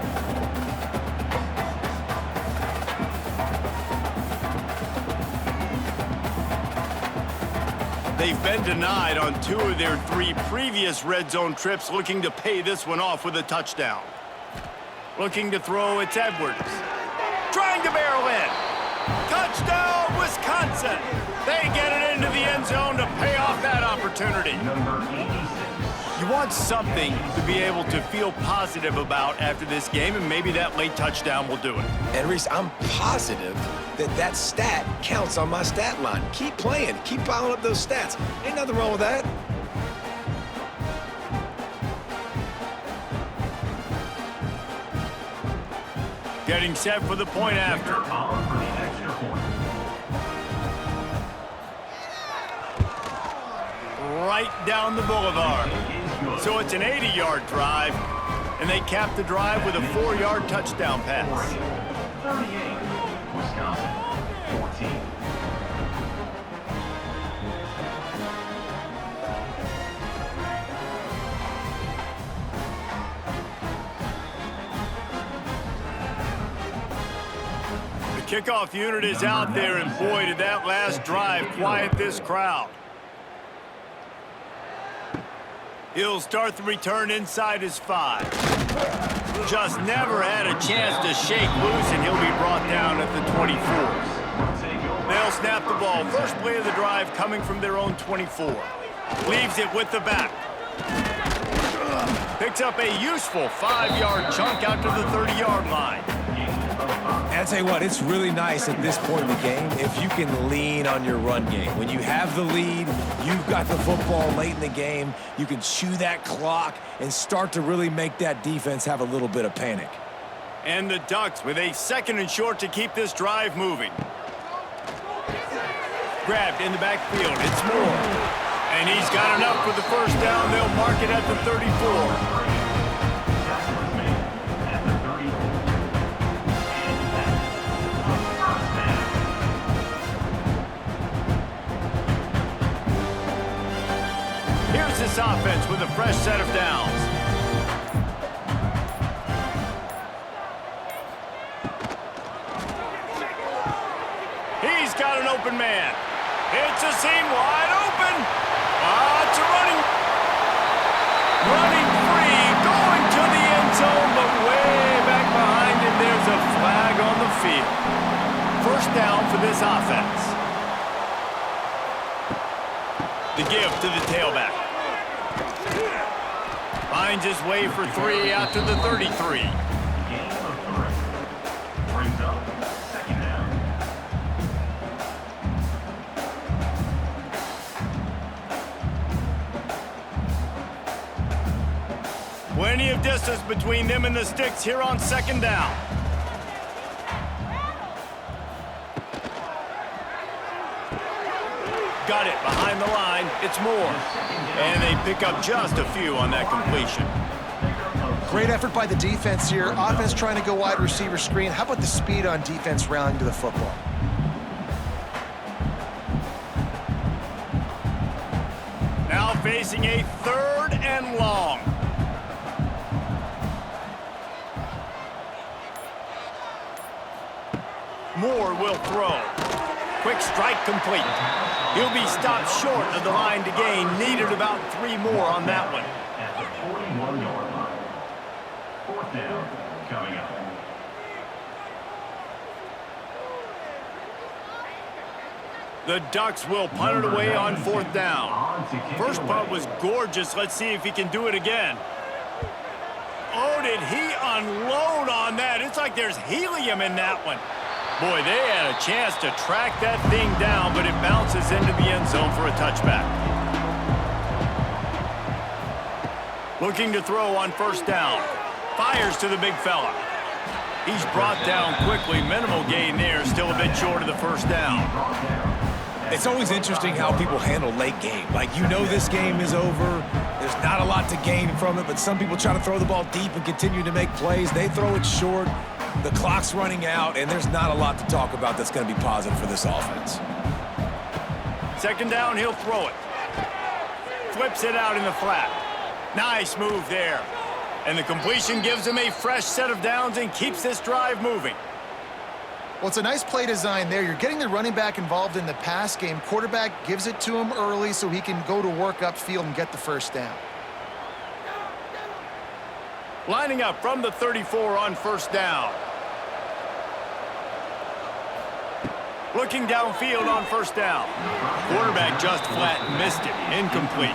They've been denied on 2 of their 3 previous red zone trips, looking to pay this one off with a touchdown. Looking to throw, it's Edwards. Trying to barrel in. Touchdown, Wisconsin! They get it into the end zone to pay off that opportunity. Number 86. You want something to be able to feel positive about after this game, and maybe that late touchdown will do it. And Reese, I'm positive that that stat counts on my stat line. Keep playing. Keep piling up those stats. Ain't nothing wrong with that. Getting set for the point after. On for the extra point. Right down the boulevard. So it's an 80-yard drive, and they cap the drive with a 4-yard touchdown pass. 38. Wisconsin 14. The kickoff unit is out there, and boy, did that last drive quiet this crowd. He'll start the return inside his 5. Just never had a chance to shake loose, and he'll be brought down at the 24. They'll snap the ball. First play of the drive coming from their own 24. Leaves it with the back. Picks up a useful 5-yard chunk out to the 30-yard line. And I'll tell you what, it's really nice at this point in the game if you can lean on your run game. When you have the lead, you've got the football late in the game, you can chew that clock and start to really make that defense have a little bit of panic. And the Ducks with a 2nd and short to keep this drive moving. Grabbed in the backfield, it's Moore. And he's got enough for the first down. They'll mark it at the 34. Here's this offense with a fresh set of downs. He's got an open man. It's a seam wide open. It's a running free, going to the end zone, but way back behind him, there's a flag down for this offense. The give to the tailback. Finds his way for 3 out to the 33. Gain of 3. Brings up 2nd down. Plenty of distance between them and the sticks here on 2nd down. Got it behind the line. It's Moore. And they pick up just a few on that completion. Great effort by the defense here. Offense trying to go wide receiver screen. How about the speed on defense rallying to the football? Now facing a 3rd and long. Moore will throw. Quick strike complete. He'll be stopped short of the line to gain. Needed about 3 more on that one. At the 41-yard line. 4th down coming up. The Ducks will punt it away on 4th down. First punt was gorgeous. Let's see if he can do it again. Oh, did he unload on that? It's like there's helium in that one. Boy, they had a chance to track that thing down, but it bounces into the end zone for a touchback. Looking to throw on 1st down. Fires to the big fella. He's brought down quickly. Minimal gain there. Still a bit short of the 1st down. It's always interesting how people handle late game. Like, you know this game is over. There's not a lot to gain from it, but some people try to throw the ball deep and continue to make plays. They throw it short. The clock's running out, and there's not a lot to talk about that's going to be positive for this offense. 2nd down, he'll throw it. Flips it out in the flat. Nice move there. And the completion gives him a fresh set of downs and keeps this drive moving. Well, it's a nice play design there. You're getting the running back involved in the pass game. Quarterback gives it to him early so he can go to work upfield and get the 1st down. Lining up from the 34 on 1st down. Looking downfield on 1st down. Quarterback just flat missed it. Incomplete.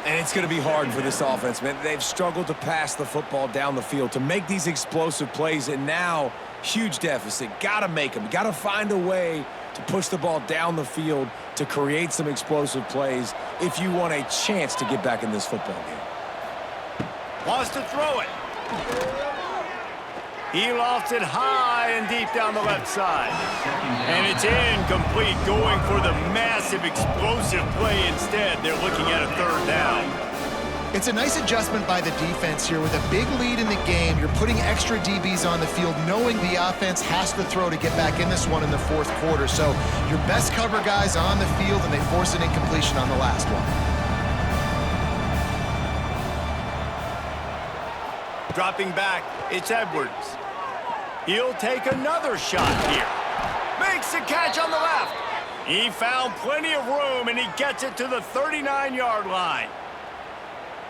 And it's going to be hard for this offense, man. They've struggled to pass the football down the field, to make these explosive plays, and now huge deficit. Got to make them. Got to find a way to push the ball down the field to create some explosive plays if you want a chance to get back in this football game. Wants to throw it. He lofts it high and deep down the left side. And it's incomplete, going for the massive explosive play instead. They're looking at a 3rd down. It's a nice adjustment by the defense here. With a big lead in the game, you're putting extra DBs on the field, knowing the offense has to throw to get back in this one in the 4th quarter. So your best cover guys on the field, and they force an incompletion on the last one. Dropping back, it's Edwards. He'll take another shot here. Makes the catch on the left. He found plenty of room, and he gets it to the 39-yard line.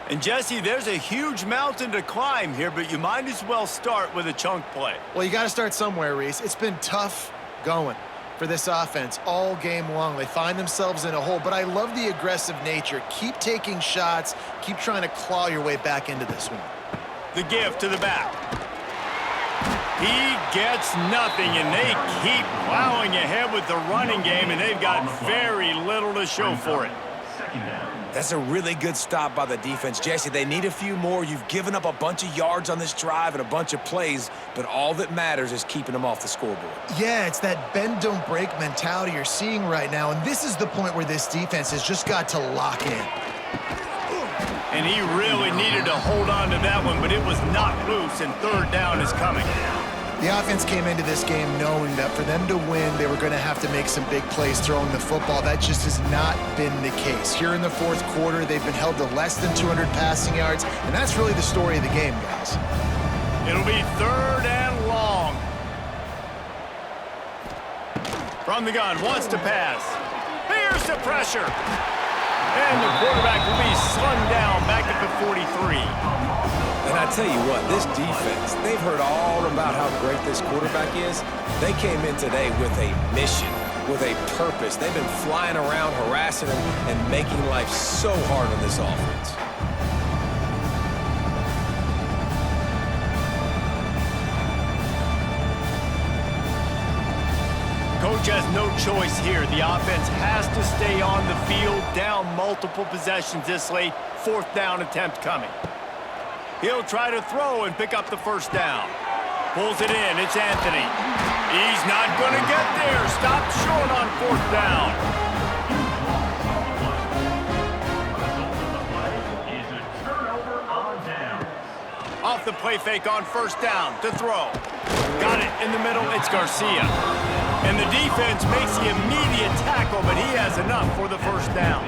And, Jesse, there's a huge mountain to climb here, but you might as well start with a chunk play. Well, you got to start somewhere, Reese. It's been tough going for this offense all game long. They find themselves in a hole, but I love the aggressive nature. Keep taking shots. Keep trying to claw your way back into this one. The give to the back. He gets nothing, and they keep plowing ahead with the running game, and they've got very little to show for it. 2nd down. That's a really good stop by the defense. Jesse, they need a few more. You've given up a bunch of yards on this drive and a bunch of plays, but all that matters is keeping them off the scoreboard. Yeah, it's that bend, don't break mentality you're seeing right now, and this is the point where this defense has just got to lock in. And he really needed to hold on to that one, but it was knocked loose, and 3rd down is coming. The offense came into this game knowing that for them to win, they were going to have to make some big plays throwing the football. That just has not been the case. Here in the 4th quarter, they've been held to less than 200 passing yards, and that's really the story of the game, guys. It'll be 3rd and long. From the gun, wants to pass. Here's the pressure. And the quarterback will be slung down back at the 43. And I tell you what, this defense, they've heard all about how great this quarterback is. They came in today with a mission, with a purpose. They've been flying around, harassing him, and making life so hard on this offense. Coach has no choice here. The offense has to stay on the field, down multiple possessions this late. 4th down attempt coming. He'll try to throw and pick up the first down. Pulls it in. It's Anthony. He's not going to get there. Stopped short on 4th down. Off the play fake on 1st down to throw. Got it in the middle. It's Garcia. And the defense makes the immediate tackle, but he has enough for the 1st down.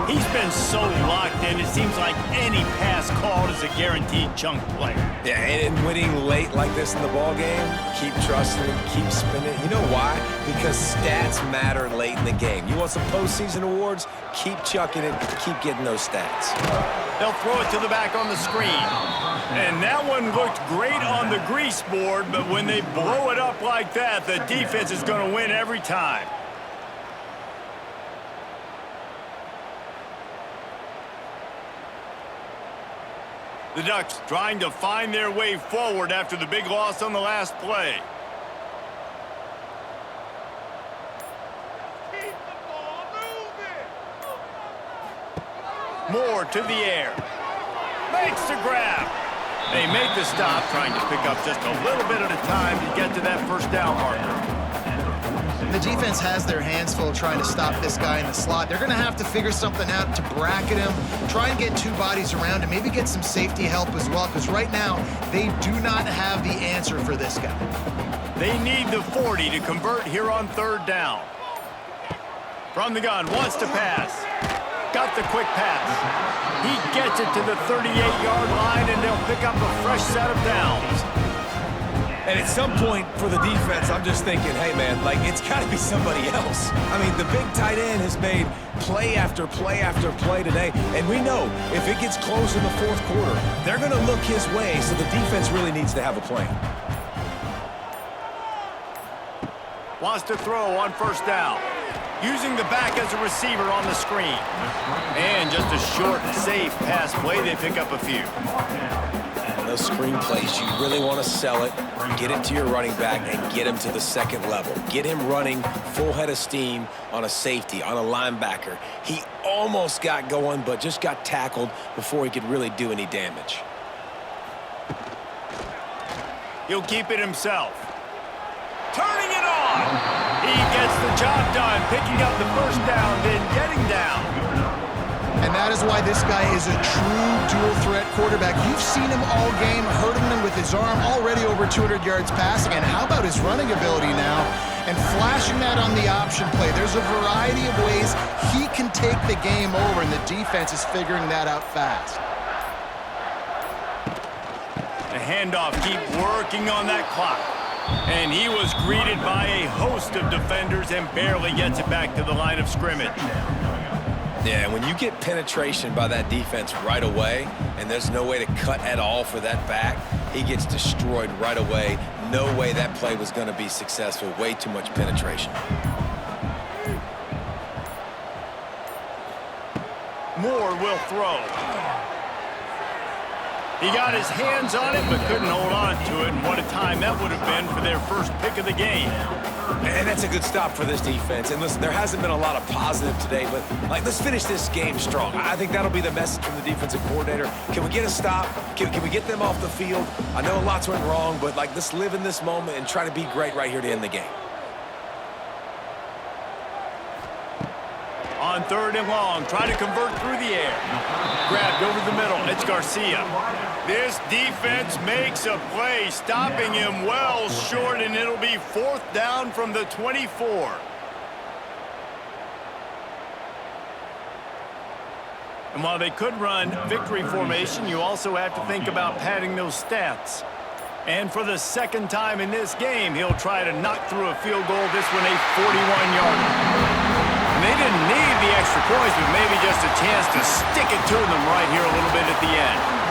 He's been so locked in, it seems like any pass called is a guaranteed chunk play. Yeah, and winning late like this in the ball game, keep trusting him, keep spinning. You know why? Because stats matter late in the game. You want some postseason awards? Keep chucking it, keep getting those stats. They'll throw it to the back on the screen. And that one looked great on the grease board, but when they blow it up like that, the defense is going to win every time. The Ducks trying to find their way forward after the big loss on the last play. Keep the ball moving. Moore to the air. Makes the grab. They make the stop, trying to pick up just a little bit at a time to get to that 1st down marker. The defense has their hands full trying to stop this guy in the slot. They're going to have to figure something out to bracket him, try and get 2 bodies around him, maybe get some safety help as well, because right now they do not have the answer for this guy. They need the 40 to convert here on 3rd down. From the gun, wants to pass. Got the quick pass. He gets it to the 38-yard line, and they'll pick up a fresh set of downs. And at some point for the defense, I'm just thinking, hey, man, like, it's got to be somebody else. I mean, the big tight end has made play after play after play today. And we know if it gets close in the 4th quarter, they're going to look his way, so the defense really needs to have a plan. Wants to throw on 1st down. Using the back as a receiver on the screen. And just a short, safe pass play. They pick up a few. Those screen plays, you really want to sell it, get it to your running back, and get him to the 2nd level. Get him running full head of steam on a safety, on a linebacker. He almost got going, but just got tackled before he could really do any damage. He'll keep it himself. Turning it on! He gets the job done, picking up the 1st down, then getting down. And that is why this guy is a true dual-threat quarterback. You've seen him all game, hurting them with his arm, already over 200 yards passing. And how about his running ability now? And flashing that on the option play. There's a variety of ways he can take the game over, and the defense is figuring that out fast. The handoff, keep working on that clock. And he was greeted by a host of defenders and barely gets it back to the line of scrimmage. Yeah, when you get penetration by that defense right away, and there's no way to cut at all for that back, he gets destroyed right away. No way that play was going to be successful. Way too much penetration. Moore will throw. He got his hands on it, but couldn't hold on to it. And what a time that would have been for their first pick of the game. And that's a good stop for this defense. And listen, there hasn't been a lot of positive today, but like, let's finish this game strong. I think that'll be the message from the defensive coordinator. Can we get a stop? Can we get them off the field? I know lots went wrong, but like, let's live in this moment and try to be great right here to end the game. On 3rd and long, try to convert through the air. Grabbed over the middle, it's Garcia. This defense makes a play, stopping him well short, and it'll be 4th down from the 24. And while they could run victory formation, you also have to think about padding those stats. And for the 2nd time in this game, he'll try to knock through a field goal, this one a 41-yarder. They didn't need the extra points, but maybe just a chance to stick it to them right here a little bit at the end.